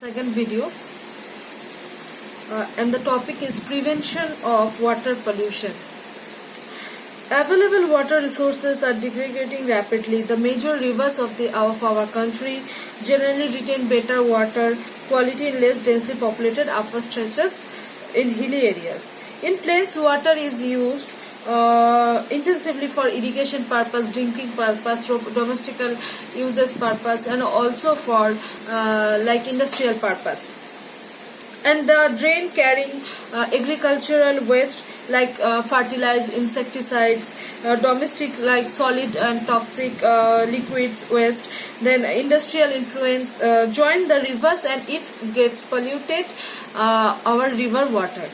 Second video, and the topic is prevention of water pollution. Available water resources are degrading rapidly. The major rivers of our country generally retain better water quality in less densely populated upper stretches in hilly areas. In plains, water is used intensively for irrigation purpose, drinking purpose, domestic uses purpose, and also for like industrial purpose. And the drain carrying agricultural waste like fertilizer, insecticides, domestic like solid and toxic liquids waste, then industrial influence join the rivers and it gets polluted our river water.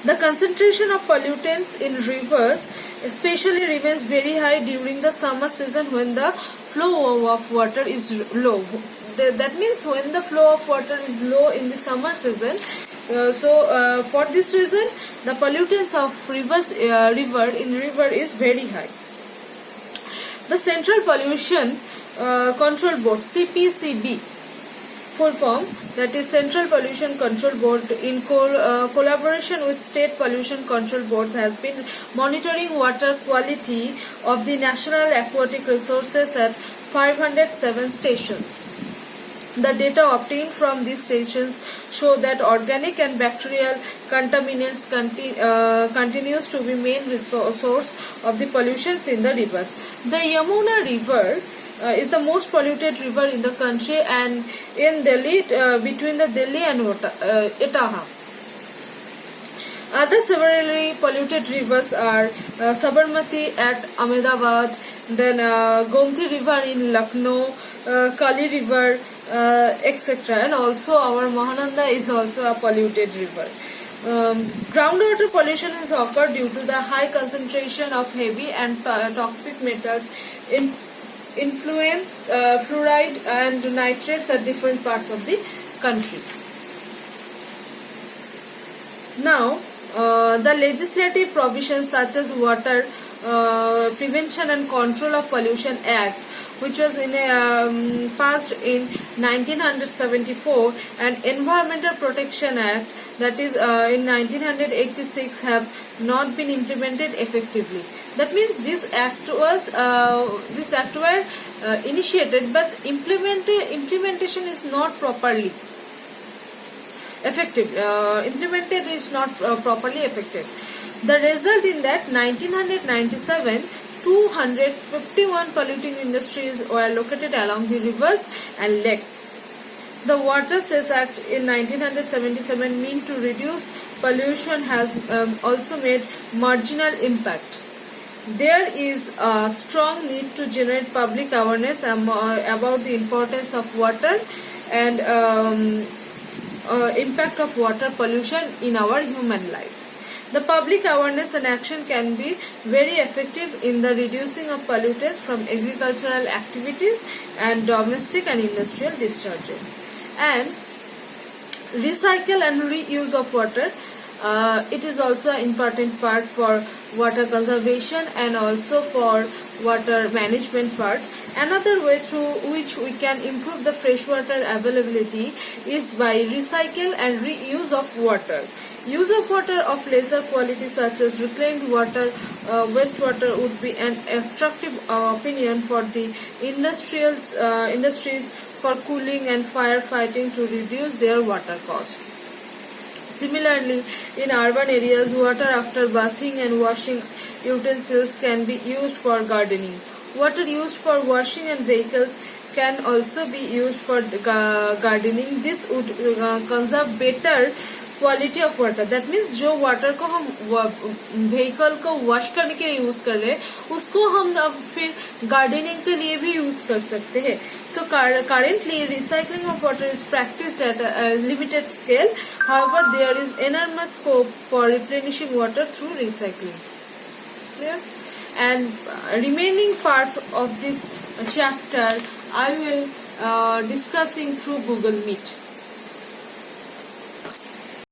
The concentration of pollutants in rivers especially remains very high during the summer season when the flow of water is low. That means when the flow of water is low in the summer season, for this reason the pollutants of river is very high. The Central Pollution Control Board, CPCB, full form, that is Central Pollution Control Board, in collaboration with state pollution control boards, has been monitoring water quality of the national aquatic resources at 507 stations. The data obtained from these stations show that organic and bacterial contaminants continues to be main source of the pollutions in the rivers. The Yamuna River is the most polluted river in the country and in Delhi, between the Delhi and Etaha. Other severely polluted rivers are Sabarmati at Ahmedabad, then Gomti River in Lucknow, Kali River, etc. And also our Mahananda is also a polluted river. Groundwater pollution has occurred due to the high concentration of heavy and toxic metals in influent fluoride and nitrates at different parts of the country. Now, the legislative provisions such as Water Prevention and Control of Pollution Act, which was passed in 1974, and Environmental Protection Act, that is in 1986, have not been implemented effectively. That means this act was initiated, but implementation is not properly effective. Implemented is not properly effective. The result in that 1997, 251 polluting industries were located along the rivers and lakes. The Water Cess Act in 1977 meant to reduce pollution has also made marginal impact. There is a strong need to generate public awareness about the importance of water and impact of water pollution in our human life. The public awareness and action can be very effective in the reducing of pollutants from agricultural activities and domestic and industrial discharges. And recycle and reuse of water. It is also an important part for water conservation and also for water management part. Another way through which we can improve the freshwater availability is by recycle and reuse of water. Use of water of lesser quality such as reclaimed water, wastewater would be an attractive opinion for the industries for cooling and firefighting to reduce their water cost. Similarly, in urban areas, water after bathing and washing utensils can be used for gardening. Water used for washing and vehicles can also be used for gardening. This would conserve better quality of water. That means जो water को हम vehicle को wash करने के लिए use कर रहे हैं उसको हम अब फिर गार्डनिंग के लिए भी यूज कर सकते हैं. So currently recycling of water is practised at limited scale. However there is enormous scope for replenishing water through recycling. Clear? And remaining part of this chapter I will discussing through Google Meet.